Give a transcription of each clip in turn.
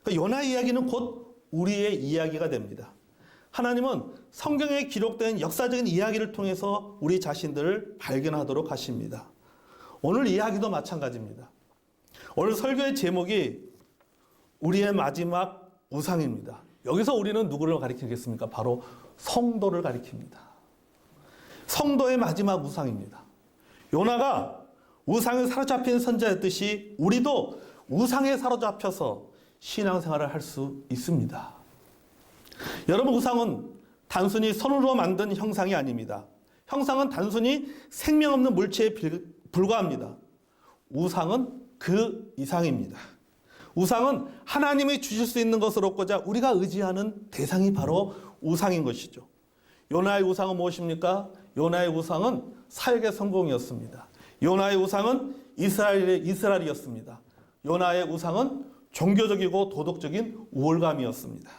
그러니까 요나 이야기는 곧 우리의 이야기가 됩니다. 하나님은 성경에 기록된 역사적인 이야기를 통해서 우리 자신들을 발견하도록 하십니다. 오늘 이야기도 마찬가지입니다. 오늘 설교의 제목이 우리의 마지막 우상입니다. 여기서 우리는 누구를 가리키겠습니까? 바로 성도를 가리킵니다. 성도의 마지막 우상입니다. 요나가 우상에 사로잡힌 선자였듯이 우리도 우상에 사로잡혀서 신앙생활을 할 수 있습니다. 여러분, 우상은 단순히 손으로 만든 형상이 아닙니다. 형상은 단순히 생명 없는 물체에 불과합니다. 우상은 그 이상입니다. 우상은 하나님이 주실 수 있는 것을 얻고자 우리가 의지하는 대상이 바로 우상인 것이죠. 요나의 우상은 무엇입니까? 요나의 우상은 사역의 성공이었습니다. 요나의 우상은 이스라엘이었습니다. 요나의 우상은 종교적이고 도덕적인 우월감이었습니다.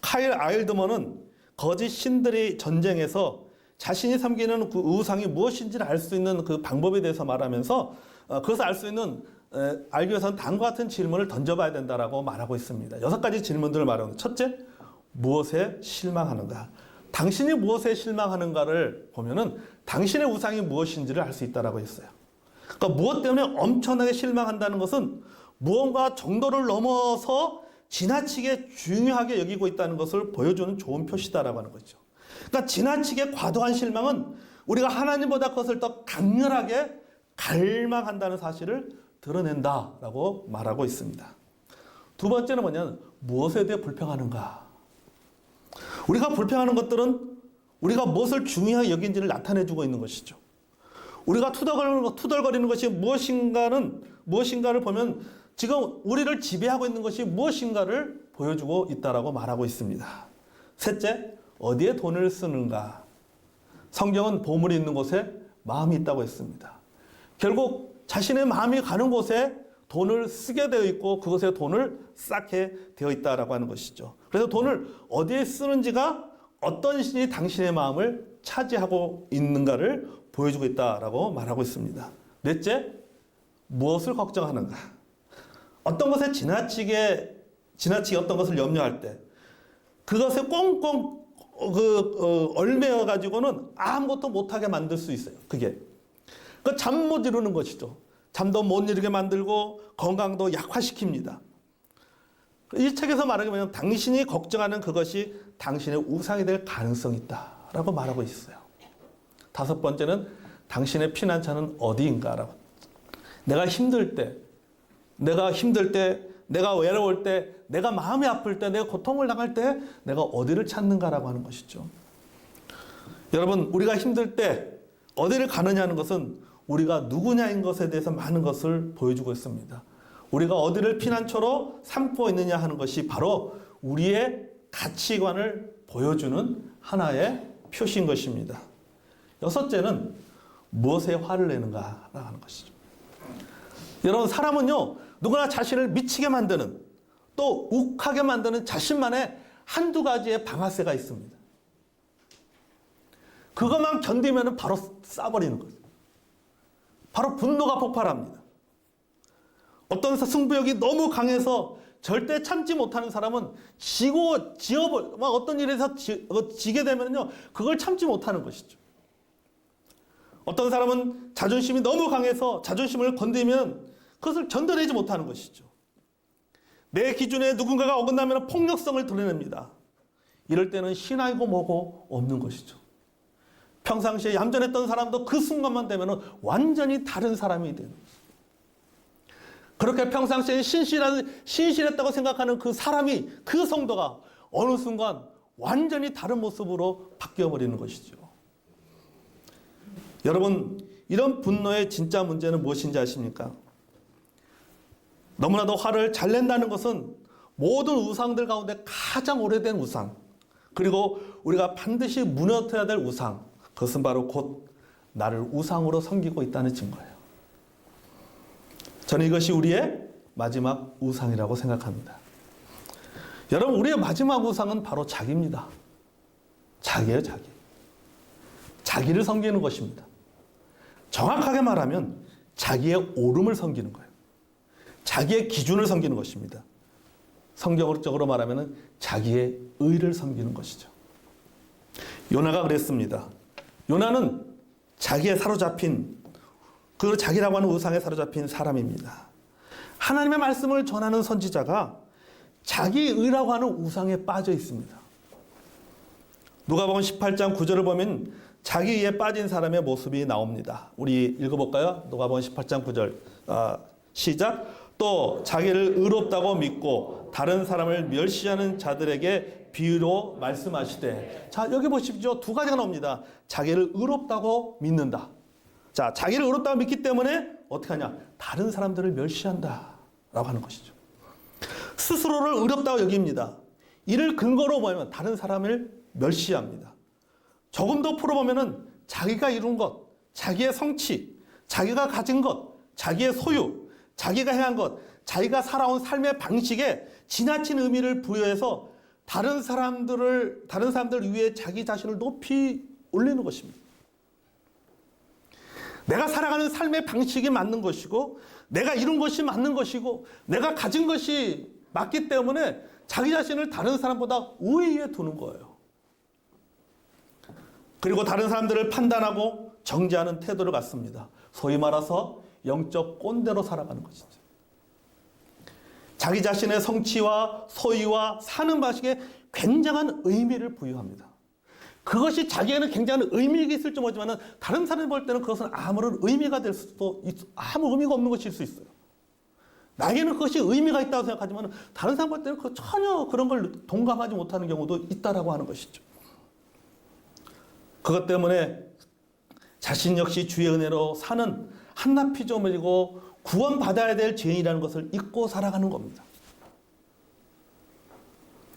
카일 아일드먼은 거짓 신들의 전쟁에서 자신이 섬기는 그 우상이 무엇인지를 알 수 있는 그 방법에 대해서 말하면서 그것을 알 수 있는 알기 위해서는 다음과 같은 질문을 던져봐야 된다라고 말하고 있습니다. 6가지 질문들을 말합니다. 첫째, 무엇에 실망하는가? 당신이 무엇에 실망하는가를 보면은 당신의 우상이 무엇인지를 알 수 있다라고 했어요. 그러니까 무엇 때문에 엄청나게 실망한다는 것은 무언가 정도를 넘어서 지나치게 중요하게 여기고 있다는 것을 보여주는 좋은 표시다라고 하는 거죠. 그러니까 지나치게 과도한 실망은 우리가 하나님보다 그것을 더 강렬하게 갈망한다는 사실을 드러낸다라고 말하고 있습니다. 두 번째는 뭐냐면 무엇에 대해 불평하는가. 우리가 불평하는 것들은 우리가 무엇을 중요하게 여긴지를 나타내주고 있는 것이죠. 우리가 투덜거리는 것이 무엇인가를 보면 지금 우리를 지배하고 있는 것이 무엇인가를 보여주고 있다라고 말하고 있습니다. 셋째, 어디에 돈을 쓰는가. 성경은 보물이 있는 곳에 마음이 있다고 했습니다. 결국 자신의 마음이 가는 곳에 돈을 쓰게 되어 있고 그곳에 돈을 쌓게 되어 있다라고 하는 것이죠. 그래서 돈을 어디에 쓰는지가 어떤 신이 당신의 마음을 차지하고 있는가를 보여주고 있다라고 말하고 있습니다. 넷째, 무엇을 걱정하는가. 어떤 것에 지나치게 어떤 것을 염려할 때 그것에 꽁꽁 얼매여 가지고는 아무것도 못하게 만들 수 있어요. 그게 잠 못 이루는 것이죠. 잠도 못 이루게 만들고 건강도 약화시킵니다. 이 책에서 말하기 뭐냐면 당신이 걱정하는 그것이 당신의 우상이 될 가능성이 있다라고 말하고 있어요. 다섯 번째는 당신의 피난처는 어디인가라고. 내가 힘들 때, 내가 외로울 때, 내가 마음이 아플 때, 내가 고통을 당할 때 내가 어디를 찾는가라고 하는 것이죠. 여러분, 우리가 힘들 때 어디를 가느냐는 것은 우리가 누구냐인 것에 대해서 많은 것을 보여주고 있습니다. 우리가 어디를 피난처로 삼고 있느냐 하는 것이 바로 우리의 가치관을 보여주는 하나의 표시인 것입니다. 여섯째는 무엇에 화를 내는가 하는 것이죠. 여러분, 사람은요, 누구나 자신을 미치게 만드는 또 욱하게 만드는 자신만의 한두 가지의 방아쇠가 있습니다. 그것만 견디면 바로 쏴버리는 거죠. 바로 분노가 폭발합니다. 어떤 승부욕이 너무 강해서 절대 참지 못하는 사람은 어떤 일에서 지게 되면요, 그걸 참지 못하는 것이죠. 어떤 사람은 자존심이 너무 강해서 자존심을 건드리면 그것을 견뎌내지 못하는 것이죠. 내 기준에 누군가가 어긋나면 폭력성을 드러냅니다. 이럴 때는 신하이고 뭐고 없는 것이죠. 평상시에 얌전했던 사람도 그 순간만 되면 완전히 다른 사람이 되는 거죠. 그렇게 평상시에 신실했다고 생각하는 그 사람이, 그 성도가 어느 순간 완전히 다른 모습으로 바뀌어버리는 것이죠. 여러분, 이런 분노의 진짜 문제는 무엇인지 아십니까? 너무나도 화를 잘 낸다는 것은 모든 우상들 가운데 가장 오래된 우상, 그리고 우리가 반드시 무너뜨려야 될 우상, 그것은 바로 곧 나를 우상으로 섬기고 있다는 증거예요. 저는 이것이 우리의 마지막 우상이라고 생각합니다. 여러분, 우리의 마지막 우상은 바로 자기입니다. 자기예요, 자기. 자기를 섬기는 것입니다. 정확하게 말하면 자기의 옳음을 섬기는 거예요. 자기의 기준을 섬기는 것입니다. 성경적으로 말하면 자기의 의를 섬기는 것이죠. 요나가 그랬습니다. 요나는 자기에 사로잡힌, 그 자기라고 하는 우상에 사로잡힌 사람입니다. 하나님의 말씀을 전하는 선지자가 자기 의라고 하는 우상에 빠져 있습니다. 누가복음 18장 9절을 보면 자기 의에 빠진 사람의 모습이 나옵니다. 우리 읽어볼까요? 누가복음 18장 9절 시작. 또 자기를 의롭다고 믿고 다른 사람을 멸시하는 자들에게 비유로 말씀하시되. 자, 여기 보십시오. 두 가지가 나옵니다. 자기를 의롭다고 믿는다. 자, 자기를 의롭다고 믿기 때문에 어떻게 하냐? 다른 사람들을 멸시한다 라고 하는 것이죠. 스스로를 의롭다고 여깁니다. 이를 근거로 보면 다른 사람을 멸시합니다. 조금 더 풀어보면 자기가 이룬 것, 자기의 성취, 자기가 가진 것, 자기의 소유, 자기가 행한 것, 자기가 살아온 삶의 방식에 지나친 의미를 부여해서 다른 사람들 위해 자기 자신을 높이 올리는 것입니다. 내가 살아가는 삶의 방식이 맞는 것이고, 내가 이룬 것이 맞는 것이고, 내가 가진 것이 맞기 때문에 자기 자신을 다른 사람보다 우위에 두는 거예요. 그리고 다른 사람들을 판단하고 정죄하는 태도를 갖습니다. 소위 말해서 영적 꼰대로 살아가는 것이죠. 자기 자신의 성취와 소유와 사는 방식에 굉장한 의미를 부여합니다. 그것이 자기에는 굉장한 의미가 있을지 모르지만 다른 사람이 볼 때는 그것은 아무런 의미가 될 수도 아무 의미가 없는 것일 수 있어요. 나에게는 그것이 의미가 있다고 생각하지만 다른 사람 볼 때는 전혀 그런 걸 동감하지 못하는 경우도 있다라고 하는 것이죠. 그것 때문에 자신 역시 주의 은혜로 사는 한낱 피조물이고 구원받아야 될 죄인이라는 것을 잊고 살아가는 겁니다.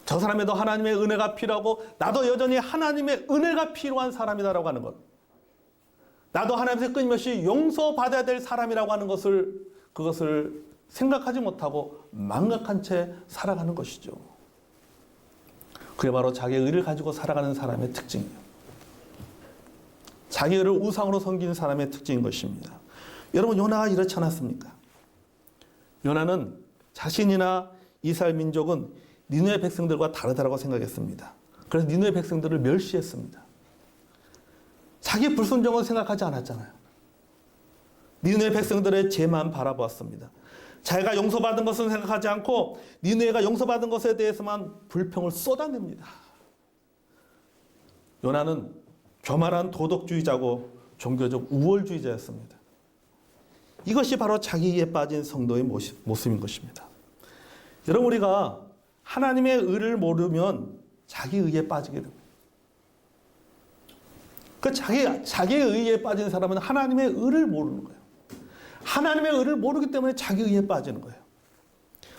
저 사람에도 하나님의 은혜가 필요하고 나도 여전히 하나님의 은혜가 필요한 사람이다라고 하는 것. 나도 하나님께서 끊임없이 용서받아야 될 사람이라고 하는 것을, 그것을 생각하지 못하고 망각한 채 살아가는 것이죠. 그게 바로 자기의 의를 가지고 살아가는 사람의 특징이에요. 자기 의를 우상으로 섬기는 사람의 특징인 것입니다. 여러분, 요나가 이렇지 않았습니까? 요나는 자신이나 이스라엘 민족은 니느웨 백성들과 다르다고 생각했습니다. 그래서 니느웨 백성들을 멸시했습니다. 자기 불순종은 생각하지 않았잖아요. 니느웨 백성들의 죄만 바라보았습니다. 자기가 용서받은 것은 생각하지 않고 니느웨가 용서받은 것에 대해서만 불평을 쏟아냅니다. 요나는 교만한 도덕주의자고 종교적 우월주의자였습니다. 이것이 바로 자기에 빠진 성도의 모습인 것입니다. 여러분, 우리가 하나님의 의를 모르면 자기 의에 빠지게 됩니다. 그 자기의 의에 빠진 사람은 하나님의 의를 모르는 거예요. 하나님의 의를 모르기 때문에 자기 의에 빠지는 거예요.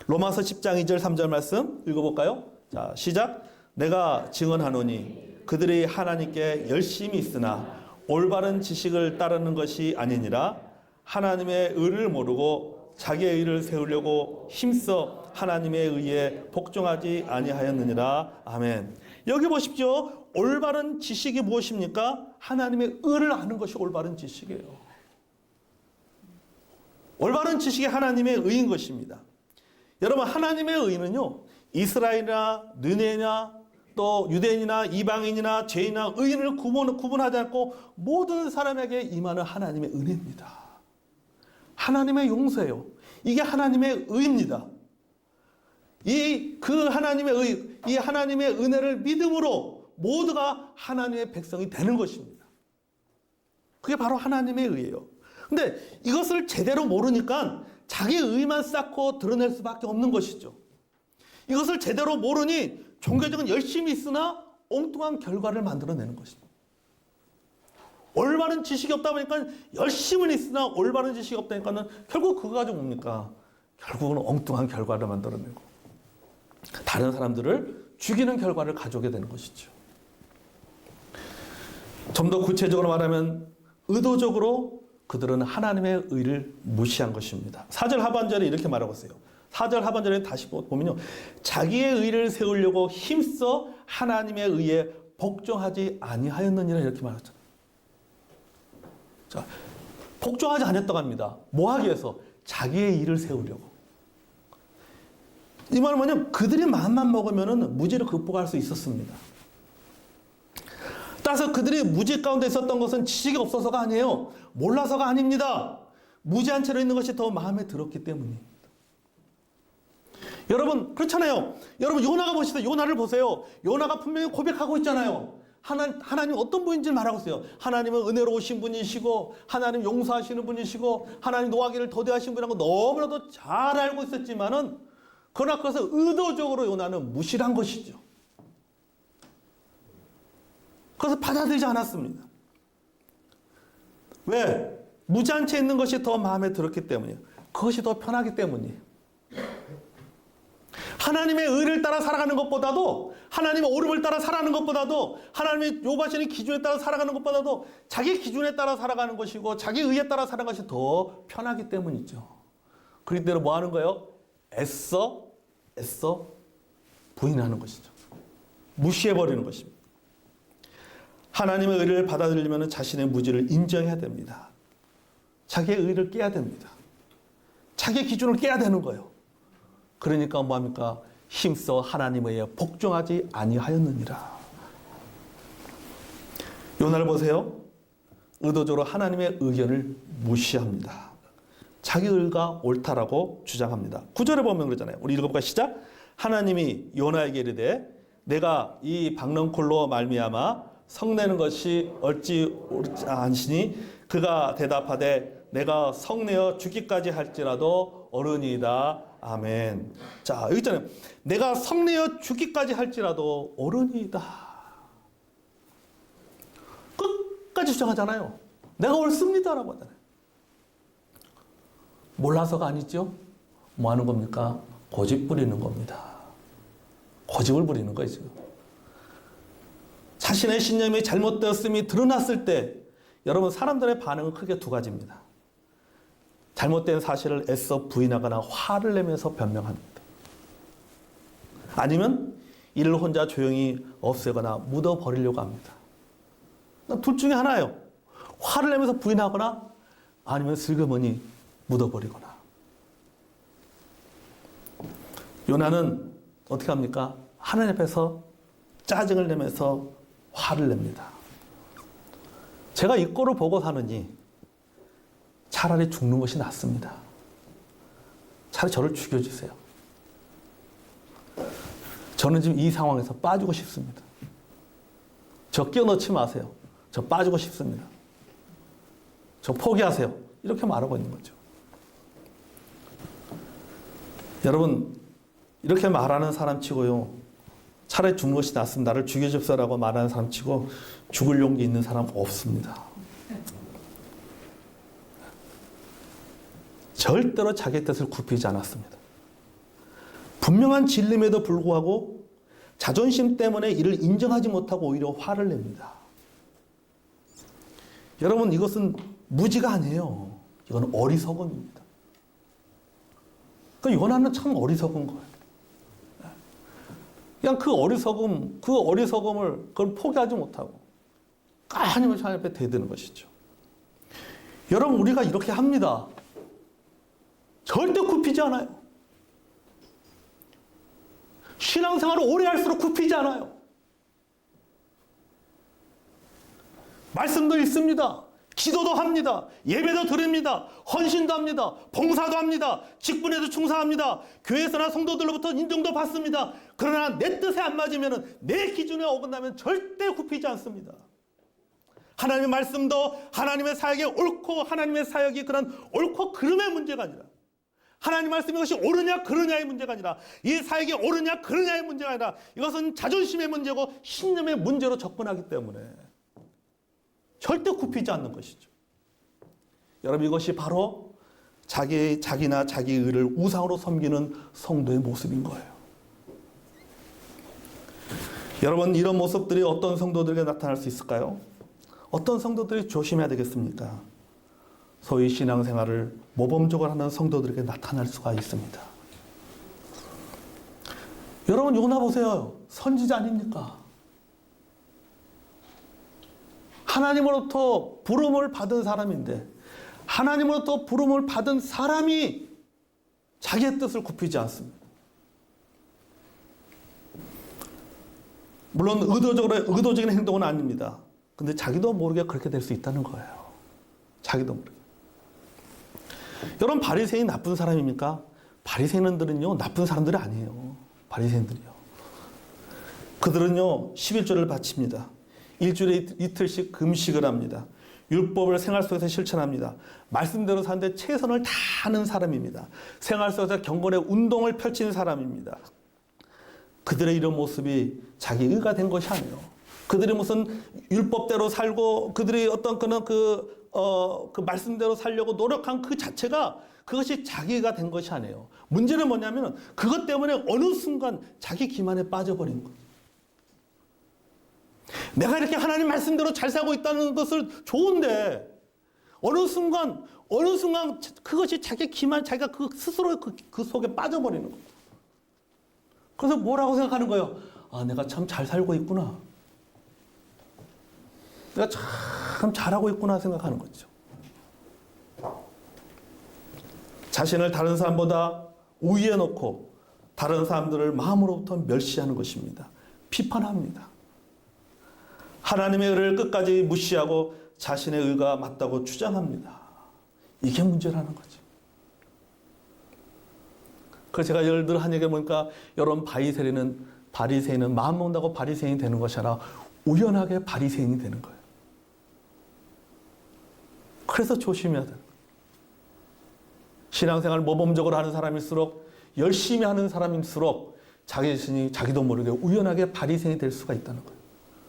로마서 10장 2절 3절 말씀 읽어볼까요? 자, 시작. 내가 증언하노니 그들이 하나님께 열심히 있으나 올바른 지식을 따르는 것이 아니니라. 하나님의 의를 모르고 자기의 의를 세우려고 힘써 하나님의 의에 복종하지 아니하였느니라. 아멘. 여기 보십시오. 올바른 지식이 무엇입니까? 하나님의 의를 아는 것이 올바른 지식이에요. 올바른 지식이 하나님의 의인 것입니다. 여러분, 하나님의 의는요, 이스라엘이나 느네나 또 유대인이나 이방인이나 죄인이나 의인을 구분하지 않고 모든 사람에게 임하는 하나님의 은혜입니다. 하나님의 용서예요. 이게 하나님의 의입니다. 이 하나님의 은혜를 믿음으로 모두가 하나님의 백성이 되는 것입니다. 그게 바로 하나님의 의예요. 근데 이것을 제대로 모르니까 자기 의만 쌓고 드러낼 수밖에 없는 것이죠. 이것을 제대로 모르니 종교적인 열심이 있으나 엉뚱한 결과를 만들어내는 것입니다. 올바른 지식이 없다 보니까 열심은 있으나 올바른 지식이 없다니까 결국 그거 가지고 뭡니까? 결국은 엉뚱한 결과를 만들어내고 다른 사람들을 죽이는 결과를 가져오게 되는 것이죠. 좀 더 구체적으로 말하면 의도적으로 그들은 하나님의 의를 무시한 것입니다. 4절 하반절에 이렇게 말하고 있어요. 4절 하반절에 다시 보면요, 자기의 의를 세우려고 힘써 하나님의 의에 복종하지 아니하였느니라 이렇게 말하잖아요. 자, 복종하지 않았다고 합니다. 뭐 하기 위해서? 자기의 의를 세우려고. 이 말은 뭐냐면 그들이 마음만 먹으면 무지를 극복할 수 있었습니다. 따라서 그들이 무지 가운데 있었던 것은 지식이 없어서가 아니에요. 몰라서가 아닙니다. 무지한 채로 있는 것이 더 마음에 들었기 때문입니다. 여러분 그렇잖아요. 여러분 요나가 보시죠. 요나를 보세요. 요나가 분명히 고백하고 있잖아요. 하나님 어떤 분인지 말하고 있어요. 하나님은 은혜로우신 분이시고 하나님 용서하시는 분이시고 하나님 노하기를 더디하신 분이라고 너무나도 잘 알고 있었지만은 그러나 그것을 의도적으로 요나는 무시를 한 것이죠. 그것을 받아들이지 않았습니다. 왜? 무지한 채 있는 것이 더 마음에 들었기 때문이에요. 그것이 더 편하기 때문이에요. 하나님의 의를 따라 살아가는 것보다도 하나님의 옳음을 따라 살아가는 것보다도 하나님의 요구하시는 기준에 따라 살아가는 것보다도 자기 기준에 따라 살아가는 것이고 자기 의에 따라 살아가는 것이 더 편하기 때문이죠. 그렇기 때문에 뭐 하는 거예요? 애써 부인하는 것이죠. 무시해버리는 것입니다. 하나님의 의를 받아들이려면 자신의 무지를 인정해야 됩니다. 자기의 의를 깨야 됩니다. 자기의 기준을 깨야 되는 거예요. 그러니까 뭐합니까? 힘써 하나님의 의에 복종하지 아니하였느니라. 요나를 보세요. 의도적으로 하나님의 의견을 무시합니다. 자기 의가 옳다라고 주장합니다. 9절에 보면 그러잖아요. 우리 읽어볼까? 시작. 하나님이 요나에게 이르되 내가 이 박넝쿨로 말미암아 성내는 것이 어찌 옳지 않으시니 그가 대답하되 내가 성내어 죽기까지 할지라도 어른이다. 아멘. 자, 여기 있잖아요. 내가 성내어 죽기까지 할지라도 어른이다. 끝까지 주장하잖아요. 내가 옳습니다라고 하잖아요. 몰라서가 아니죠. 뭐 하는 겁니까? 고집 부리는 겁니다. 고집을 부리는 거예요, 지금. 자신의 신념이 잘못되었음이 드러났을 때 여러분 사람들의 반응은 크게 두 가지입니다. 잘못된 사실을 애써 부인하거나 화를 내면서 변명합니다. 아니면 이를 혼자 조용히 없애거나 묻어버리려고 합니다. 둘 중에 하나예요. 화를 내면서 부인하거나 아니면 슬그머니 묻어버리거나. 요나는 어떻게 합니까? 하나님 앞에서 짜증을 내면서 화를 냅니다. 제가 이 꼴을 보고 사느니 차라리 죽는 것이 낫습니다. 차라리 저를 죽여주세요. 저는 지금 이 상황에서 빠지고 싶습니다. 저 끼워넣지 마세요. 저 빠지고 싶습니다. 저 포기하세요. 이렇게 말하고 있는 거죠. 여러분 이렇게 말하는 사람 치고요. 차라리 죽는 것이 낫습니다. 나를 죽여줍시오라고 말하는 사람 치고 죽을 용기 있는 사람 없습니다. 절대로 자기 뜻을 굽히지 않았습니다. 분명한 진림에도 불구하고 자존심 때문에 이를 인정하지 못하고 오히려 화를 냅니다. 여러분 이것은 무지가 아니에요. 이건 어리석음입니다. 그러니까 요나는 참 어리석은 거예요. 그냥 그 어리석음을 그걸 포기하지 못하고 하나님을 하나님 앞에 대드는 것이죠. 여러분 우리가 이렇게 합니다. 절대 굽히지 않아요. 신앙생활을 오래 할수록 굽히지 않아요. 말씀도 읽습니다. 기도도 합니다. 예배도 드립니다. 헌신도 합니다. 봉사도 합니다. 직분에도 충성합니다. 교회에서나 성도들로부터 인정도 받습니다. 그러나 내 뜻에 안 맞으면 내 기준에 어긋나면 절대 굽히지 않습니다. 하나님의 말씀도 하나님의 사역이 옳고 하나님의 사역이 그런 옳고 그름의 문제가 아니라 하나님 말씀이 이것이 옳으냐 그르냐의 문제가 아니라 이 사역이 옳으냐 그르냐의 문제가 아니라 이것은 자존심의 문제고 신념의 문제로 접근하기 때문에 절대 굽히지 않는 것이죠. 여러분 이것이 바로 자기나 자기 의를 우상으로 섬기는 성도의 모습인 거예요. 여러분 이런 모습들이 어떤 성도들에게 나타날 수 있을까요? 어떤 성도들이 조심해야 되겠습니까? 소위 신앙생활을 모범적으로 하는 성도들에게 나타날 수가 있습니다. 여러분 요나 보세요. 선지자 아닙니까? 하나님으로부터 부름을 받은 사람인데 하나님으로부터 부름을 받은 사람이 자기의 뜻을 굽히지 않습니다. 물론 의도적인 행동은 아닙니다. 근데 자기도 모르게 그렇게 될 수 있다는 거예요. 자기도 모르게. 여러분, 바리새인이 나쁜 사람입니까? 바리새인들은요, 나쁜 사람들이 아니에요. 바리새인들이요. 그들은요, 11조를 바칩니다. 일주일에 이틀씩 금식을 합니다. 율법을 생활 속에서 실천합니다. 말씀대로 사는데 최선을 다하는 사람입니다. 생활 속에서 경건의 운동을 펼치는 사람입니다. 그들의 이런 모습이 자기 의가 된 것이 아니에요. 그들이 무슨 율법대로 살고 그들이 어떤 그 말씀대로 살려고 노력한 그 자체가 그것이 자기가 된 것이 아니에요. 문제는 뭐냐면 그것 때문에 어느 순간 자기 기만에 빠져버린 거예요. 내가 이렇게 하나님 말씀대로 잘 살고 있다는 것을 좋은데 어느 순간 그것이 자기 기만, 자기가 그 스스로 그 속에 빠져버리는 거예요. 그래서 뭐라고 생각하는 거예요? 아, 내가 참 잘 살고 있구나. 내가 참 잘하고 있구나 생각하는 거죠. 자신을 다른 사람보다 우위에 놓고 다른 사람들을 마음으로부터 멸시하는 것입니다. 비판합니다. 하나님의 의를 끝까지 무시하고 자신의 의가 맞다고 주장합니다. 이게 문제라는 거죠. 그래서 제가 예를 들어 한 얘기 보니까 여러분 바리새인은 마음 먹는다고 바리새인이 되는 것이 아니라 우연하게 바리새인이 되는 거예요. 그래서 조심해야 돼요. 신앙생활 모범적으로 하는 사람일수록 열심히 하는 사람일수록 자기 자신이 자기도 모르게 우연하게 바리새인이 될 수가 있다는 거예요.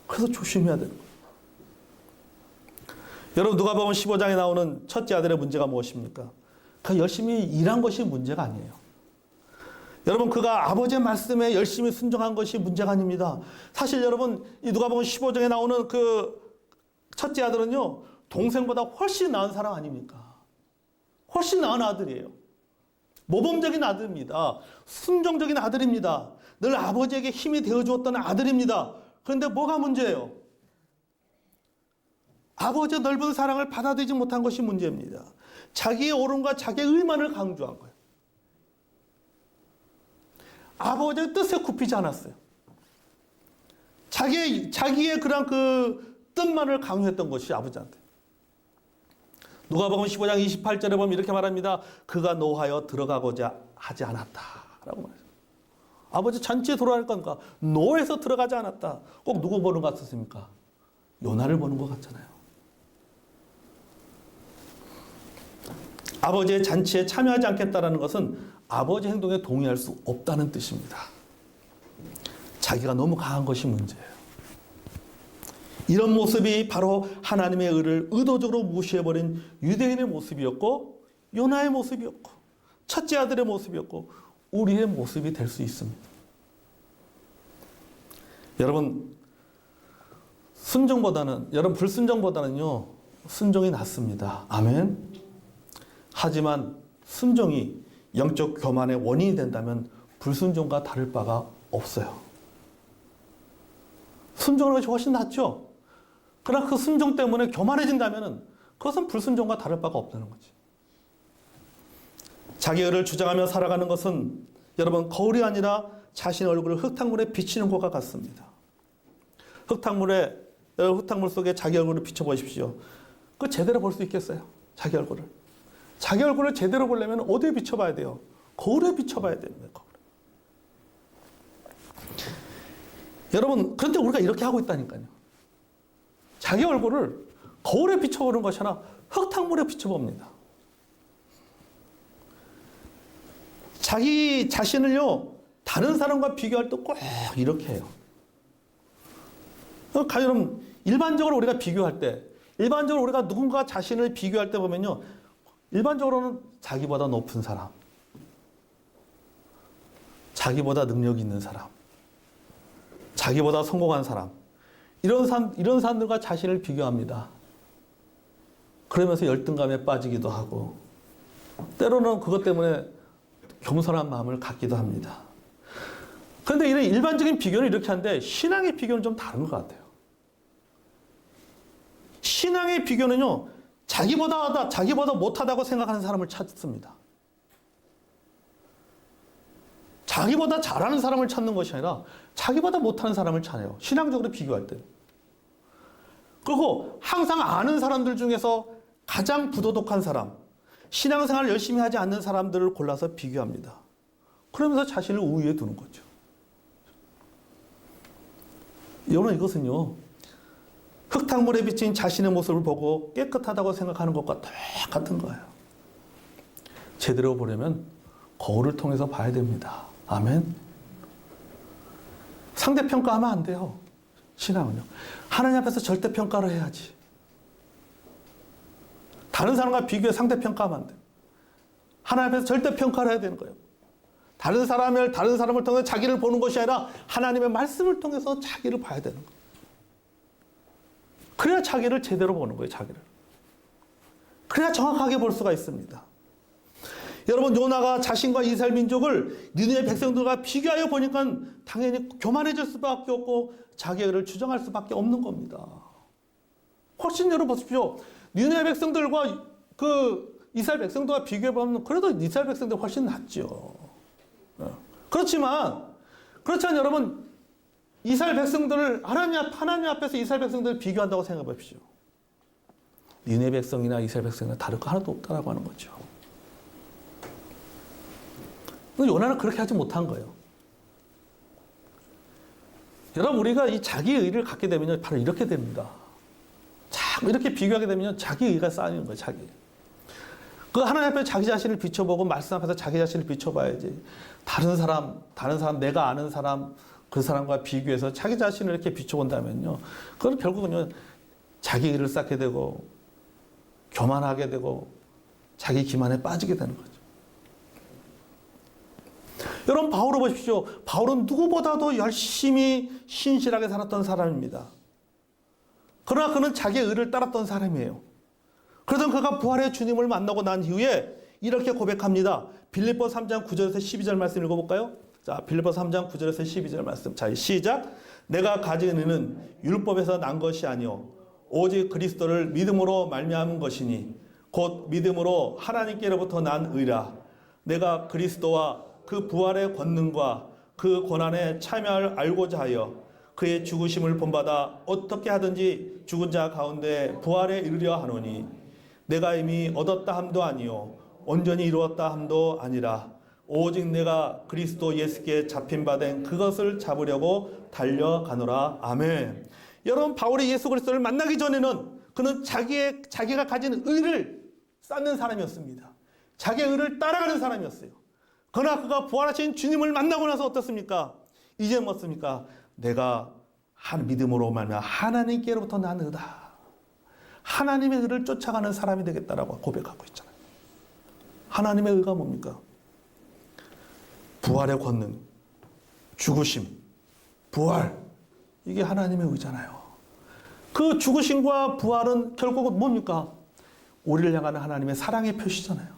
그래서 조심해야 되는 거예요. 여러분 누가복음 15장에 나오는 첫째 아들의 문제가 무엇입니까? 그 열심히 일한 것이 문제가 아니에요. 여러분 그가 아버지의 말씀에 열심히 순종한 것이 문제가 아닙니다. 사실 여러분 이 누가복음 15장에 나오는 그 첫째 아들은요 동생보다 훨씬 나은 사람 아닙니까? 훨씬 나은 아들이에요. 모범적인 아들입니다. 순종적인 아들입니다. 늘 아버지에게 힘이 되어주었던 아들입니다. 그런데 뭐가 문제예요? 아버지의 넓은 사랑을 받아들이지 못한 것이 문제입니다. 자기의 옳음과 자기의 의만을 강조한 거예요. 아버지의 뜻에 굽히지 않았어요. 자기의 그런 그 뜻만을 강요했던 것이 아버지한테. 누가복음 15장 28절에 보면 이렇게 말합니다. 그가 노하여 들어가고자 하지 않았다라고 말해요. 아버지 잔치에 들어갈 건가? 노해서 들어가지 않았다. 꼭 누구 보는 것 같습니까? 요나를 보는 것 같잖아요. 아버지의 잔치에 참여하지 않겠다라는 것은 아버지 행동에 동의할 수 없다는 뜻입니다. 자기가 너무 강한 것이 문제예요. 이런 모습이 바로 하나님의 의를 의도적으로 무시해버린 유대인의 모습이었고 요나의 모습이었고 첫째 아들의 모습이었고 우리의 모습이 될 수 있습니다. 여러분 불순종보다는요 순종이 낫습니다. 아멘. 하지만 순종이 영적 교만의 원인이 된다면 불순종과 다를 바가 없어요. 순종하는 것이 훨씬 낫죠. 그러나 그 순종 때문에 교만해진다면 그것은 불순종과 다를 바가 없다는 거지. 자기 의를 주장하며 살아가는 것은 여러분 거울이 아니라 자신의 얼굴을 흙탕물에 비치는 것과 같습니다. 흙탕물 속에 자기 얼굴을 비춰보십시오. 그거 제대로 볼 수 있겠어요? 자기 얼굴을. 자기 얼굴을 제대로 보려면 어디에 비춰봐야 돼요? 거울에 비춰봐야 됩니다. 거울에. 여러분 그런데 우리가 이렇게 하고 있다니까요. 자기 얼굴을 거울에 비춰보는 것이 아니라 흙탕물에 비춰봅니다. 자기 자신을요 다른 사람과 비교할 때 꼭 이렇게 해요. 여러분 일반적으로 우리가 비교할 때 일반적으로 우리가 누군가 자신을 비교할 때 보면요 일반적으로는 자기보다 높은 사람, 자기보다 능력이 있는 사람, 자기보다 성공한 사람 이런 사람들과 자신을 비교합니다. 그러면서 열등감에 빠지기도 하고 때로는 그것 때문에 겸손한 마음을 갖기도 합니다. 그런데 이런 일반적인 비교는 이렇게 하는데 신앙의 비교는 좀 다른 것 같아요. 신앙의 비교는요 자기보다 못하다고 생각하는 사람을 찾습니다. 자기보다 잘하는 사람을 찾는 것이 아니라 자기보다 못하는 사람을 찾아요. 신앙적으로 비교할 때. 그리고 항상 아는 사람들 중에서 가장 부도덕한 사람, 신앙생활을 열심히 하지 않는 사람들을 골라서 비교합니다. 그러면서 자신을 우위에 두는 거죠. 여러분, 이것은요, 흙탕물에 비친 자신의 모습을 보고 깨끗하다고 생각하는 것과 똑같은 거예요. 제대로 보려면 거울을 통해서 봐야 됩니다. 아멘. 상대평가하면 안 돼요. 신앙은요. 하나님 앞에서 절대평가를 해야지. 다른 사람과 비교해 상대평가하면 안 돼요. 하나님 앞에서 절대평가를 해야 되는 거예요. 다른 사람을 통해서 자기를 보는 것이 아니라 하나님의 말씀을 통해서 자기를 봐야 되는 거예요. 그래야 자기를 제대로 보는 거예요, 자기를. 그래야 정확하게 볼 수가 있습니다. 여러분, 요나가 자신과 이스라엘 민족을 니느웨 백성들과 비교하여 보니까 당연히 교만해질 수밖에 없고 자기의 의를 주장할 수밖에 없는 겁니다. 훨씬 열어보십시오. 니느웨 백성들과 이스라엘 백성들과 비교해보면 그래도 이스라엘 백성들이 훨씬 낫죠. 그렇지만 여러분, 이스라엘 백성들을 하나님 앞에서 이스라엘 백성들을 비교한다고 생각해 보십시오. 니느웨 백성이나 이스라엘 백성이나 다를 거 하나도 없다라고 하는 거죠. 요나는 그렇게 하지 못한 거예요. 여러분, 우리가 이 자기의 의를 갖게 되면 바로 이렇게 됩니다. 자꾸 이렇게 비교하게 되면 자기 의가 쌓이는 거예요, 자기. 그 하나님 앞에 자기 자신을 비춰보고 말씀 앞에서 자기 자신을 비춰봐야지. 다른 사람, 내가 아는 사람, 그 사람과 비교해서 자기 자신을 이렇게 비춰본다면요. 그건 결국은요, 자기 의를 쌓게 되고, 교만하게 되고, 자기 기만에 빠지게 되는 거죠. 여러분, 바울을 보십시오. 바울은 누구보다도 열심히 신실하게 살았던 사람입니다. 그러나 그는 자기의 의를 따랐던 사람이에요. 그러던 그가 부활의 주님을 만나고 난 이후에 이렇게 고백합니다. 빌립보 3장 9절에서 12절 말씀 읽어볼까요? 자, 빌립보 3장 9절에서 12절 말씀. 자, 시작. 내가 가진 의는 율법에서 난 것이 아니요 오직 그리스도를 믿음으로 말미암은 것이니 곧 믿음으로 하나님께로부터 난 의라. 내가 그리스도와 그 부활의 권능과 그 고난에 참여할 알고자 하여 그의 죽으심을 본받아 어떻게 하든지 죽은 자 가운데 부활에 이르려 하노니 내가 이미 얻었다 함도 아니요 온전히 이루었다 함도 아니라 오직 내가 그리스도 예수께 잡힌 바 된 그것을 잡으려고 달려가노라. 아멘. 여러분, 바울이 예수 그리스도를 만나기 전에는 그는 자기가 가진 의를 쌓는 사람이었습니다. 자기의 의를 따라가는 사람이었어요. 그러나 그가 부활하신 주님을 만나고 나서 어떻습니까? 이제 뭐습니까? 내가 한 믿음으로 말미암아 하나님께로부터 난 의다. 하나님의 의를 쫓아가는 사람이 되겠다라고 고백하고 있잖아요. 하나님의 의가 뭡니까? 부활의 권능, 죽으심, 부활. 이게 하나님의 의잖아요. 그 죽으심과 부활은 결국은 뭡니까? 우리를 향하는 하나님의 사랑의 표시잖아요.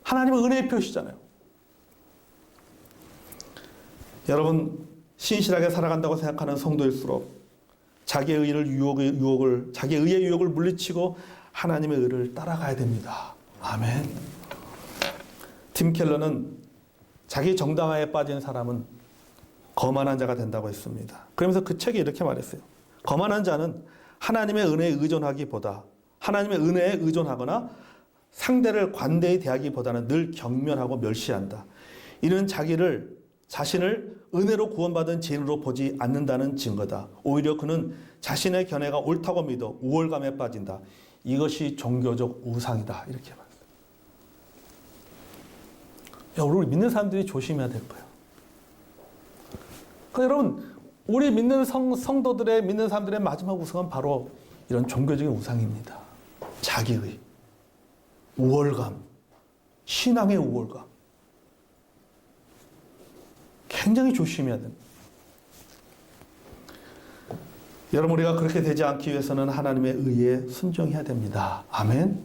하나님의 은혜의 표시잖아요. 여러분, 신실하게 살아간다고 생각하는 성도일수록 자기의 의의 유혹을 물리치고 하나님의 의를 따라가야 됩니다. 아멘. 팀 켈러는 자기 정당화에 빠진 사람은 거만한 자가 된다고 했습니다. 그러면서 그 책에 이렇게 말했어요. 거만한 자는 하나님의 은혜에 의존하기보다 하나님의 은혜에 의존하거나 상대를 관대히 대하기보다는 늘 경멸하고 멸시한다. 이는 자신을 은혜로 구원받은 죄인으로 보지 않는다는 증거다. 오히려 그는 자신의 견해가 옳다고 믿어 우월감에 빠진다. 이것이 종교적 우상이다. 이렇게 말했어요. 우리 믿는 사람들이 조심해야 될 거예요. 그러니까 여러분, 우리 믿는 성도들의 믿는 사람들의 마지막 우상은 바로 이런 종교적인 우상입니다. 자기의 우월감, 신앙의 우월감. 굉장히 조심해야 됩니다. 여러분, 우리가 그렇게 되지 않기 위해서는 하나님의 의에 순종해야 됩니다. 아멘.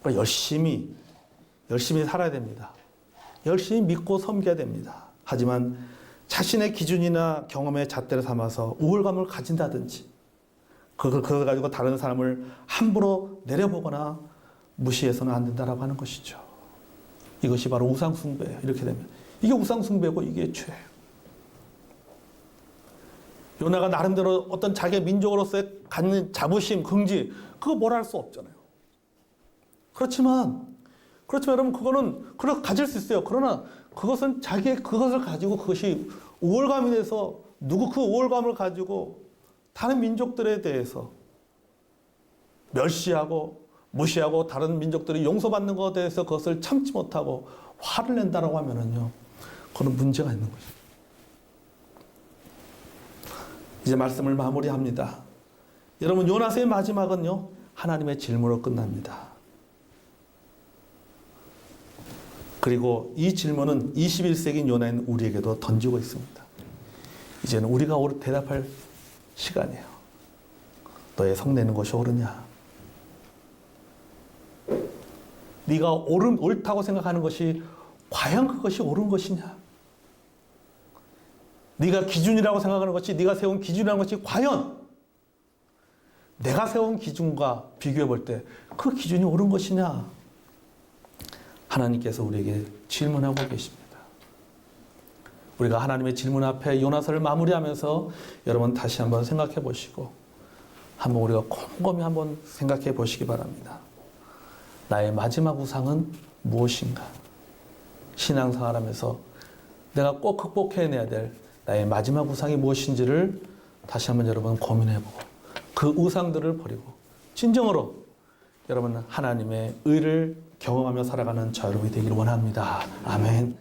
그러니까 열심히 살아야 됩니다. 열심히 믿고 섬겨야 됩니다. 하지만 자신의 기준이나 경험의 잣대를 삼아서 우월감을 가진다든지 그걸 가지고 다른 사람을 함부로 내려보거나 무시해서는 안 된다라고 하는 것이죠. 이것이 바로 우상숭배예요. 이렇게 되면 이게 우상숭배고 이게 죄예요. 요나가 나름대로 어떤 자기 민족으로서의 갖는 자부심, 긍지, 그거 뭐라 할 수 없잖아요. 그렇지만 여러분, 그거는 가질 수 있어요. 그러나 그것은 자기의 그것을 가지고 그것이 우월감이 돼서 그 우월감을 가지고 다른 민족들에 대해서 멸시하고 무시하고 다른 민족들이 용서받는 것에 대해서 그것을 참지 못하고 화를 낸다라고 하면은요, 그건 문제가 있는 거죠. 이제 말씀을 마무리합니다. 여러분, 요나서의 마지막은요, 하나님의 질문으로 끝납니다. 그리고 이 질문은 21세기 요나인 우리에게도 던지고 있습니다. 이제는 우리가 대답할 시간이에요. 너의 성내는 것이 옳으냐? 네가 옳다고 생각하는 것이 과연 그것이 옳은 것이냐? 네가 기준이라고 생각하는 것이, 네가 세운 기준이라는 것이 과연 내가 세운 기준과 비교해 볼 때 그 기준이 옳은 것이냐? 하나님께서 우리에게 질문하고 계십니다. 우리가 하나님의 질문 앞에 요나서를 마무리하면서 여러분 다시 한번 생각해 보시고 한번 우리가 곰곰이 한번 생각해 보시기 바랍니다. 나의 마지막 우상은 무엇인가? 신앙생활하면서 내가 꼭 극복해내야 될 나의 마지막 우상이 무엇인지를 다시 한번 여러분 고민해보고 그 우상들을 버리고 진정으로 여러분 하나님의 의를 경험하며 살아가는 저 여러분이 되기를 원합니다. 아멘.